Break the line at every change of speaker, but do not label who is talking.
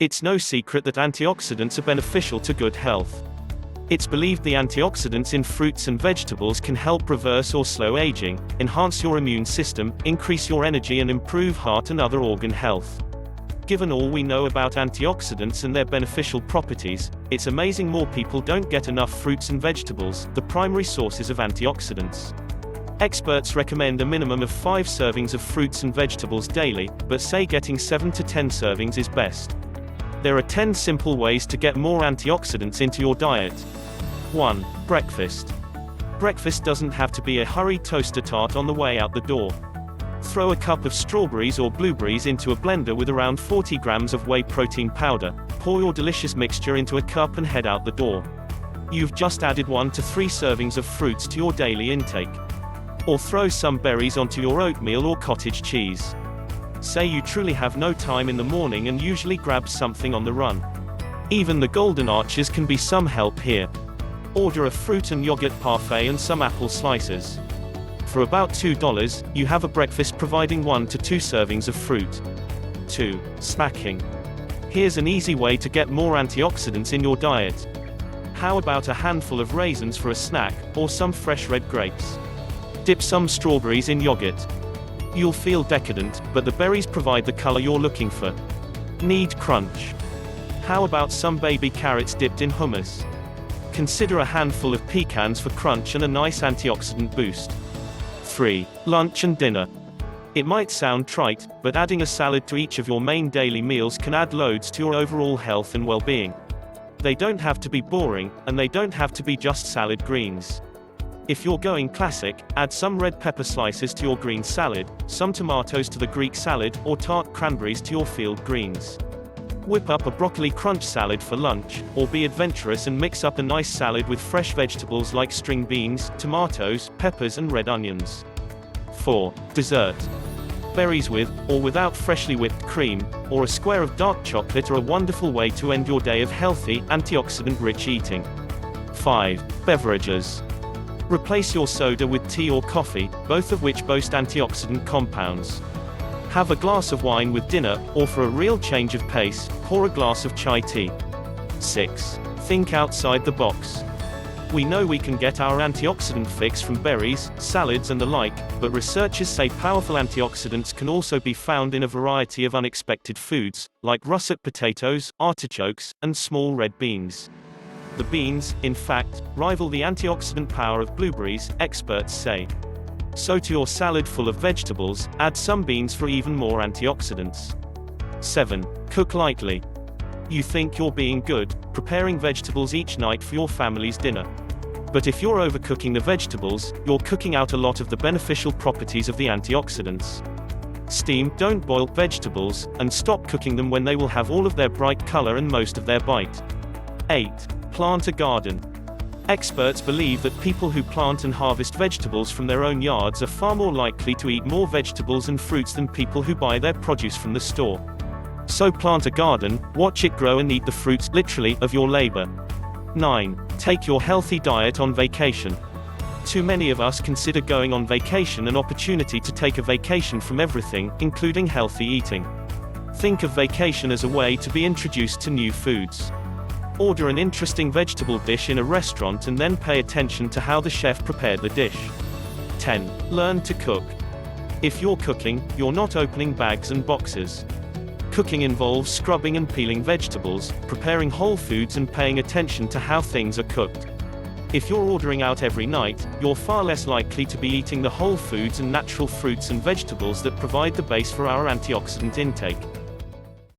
It's no secret that antioxidants are beneficial to good health. It's believed the antioxidants in fruits and vegetables can help reverse or slow aging, enhance your immune system, increase your energy and improve heart and other organ health. Given all we know about antioxidants and their beneficial properties, it's amazing more people don't get enough fruits and vegetables, the primary sources of antioxidants. Experts recommend a minimum of 5 servings of fruits and vegetables daily, but say getting 7 to 10 servings is best. There are 10 simple ways to get more antioxidants into your diet. 1. Breakfast. Breakfast doesn't have to be a hurried toaster tart on the way out the door. Throw a cup of strawberries or blueberries into a blender with around 40 grams of whey protein powder, pour your delicious mixture into a cup and head out the door. You've just added 1 to 3 servings of fruits to your daily intake. Or throw some berries onto your oatmeal or cottage cheese. Say you truly have no time in the morning and usually grab something on the run. Even the golden arches can be some help here. Order a fruit and yogurt parfait and some apple slices. For about $2, you have a breakfast providing 1 to 2 servings of fruit. 2. Snacking. Here's an easy way to get more antioxidants in your diet. How about a handful of raisins for a snack, or some fresh red grapes? Dip some strawberries in yogurt. You'll feel decadent, but the berries provide the color you're looking for. Need crunch. How about some baby carrots dipped in hummus? Consider a handful of pecans for crunch and a nice antioxidant boost. 3. Lunch and dinner. It might sound trite, but adding a salad to each of your main daily meals can add loads to your overall health and well-being. They don't have to be boring, and they don't have to be just salad greens. If you're going classic, add some red pepper slices to your green salad, some tomatoes to the Greek salad, or tart cranberries to your field greens. Whip up a broccoli crunch salad for lunch, or be adventurous and mix up a nice salad with fresh vegetables like string beans, tomatoes, peppers and red onions. 4. Dessert. Berries with, or without freshly whipped cream, or a square of dark chocolate are a wonderful way to end your day of healthy, antioxidant-rich eating. 5. Beverages. Replace your soda with tea or coffee, both of which boast antioxidant compounds. Have a glass of wine with dinner, or for a real change of pace, pour a glass of chai tea. 6. Think outside the box. We know we can get our antioxidant fix from berries, salads and the like, but researchers say powerful antioxidants can also be found in a variety of unexpected foods, like russet potatoes, artichokes, and small red beans. The beans, in fact, rival the antioxidant power of blueberries, experts say. So to your salad full of vegetables, add some beans for even more antioxidants. 7. Cook lightly. You think you're being good, preparing vegetables each night for your family's dinner. But if you're overcooking the vegetables, you're cooking out a lot of the beneficial properties of the antioxidants. Steam, don't boil vegetables, and stop cooking them when they will have all of their bright color and most of their bite. 8. Plant a garden. Experts believe that people who plant and harvest vegetables from their own yards are far more likely to eat more vegetables and fruits than people who buy their produce from the store. So plant a garden, watch it grow and eat the fruits, literally, of your labor. 9. Take your healthy diet on vacation. Too many of us consider going on vacation an opportunity to take a vacation from everything, including healthy eating. Think of vacation as a way to be introduced to new foods. Order an interesting vegetable dish in a restaurant and then pay attention to how the chef prepared the dish. 10. Learn to cook. If you're cooking, you're not opening bags and boxes. Cooking involves scrubbing and peeling vegetables, preparing whole foods and paying attention to how things are cooked. If you're ordering out every night, you're far less likely to be eating the whole foods and natural fruits and vegetables that provide the base for our antioxidant intake.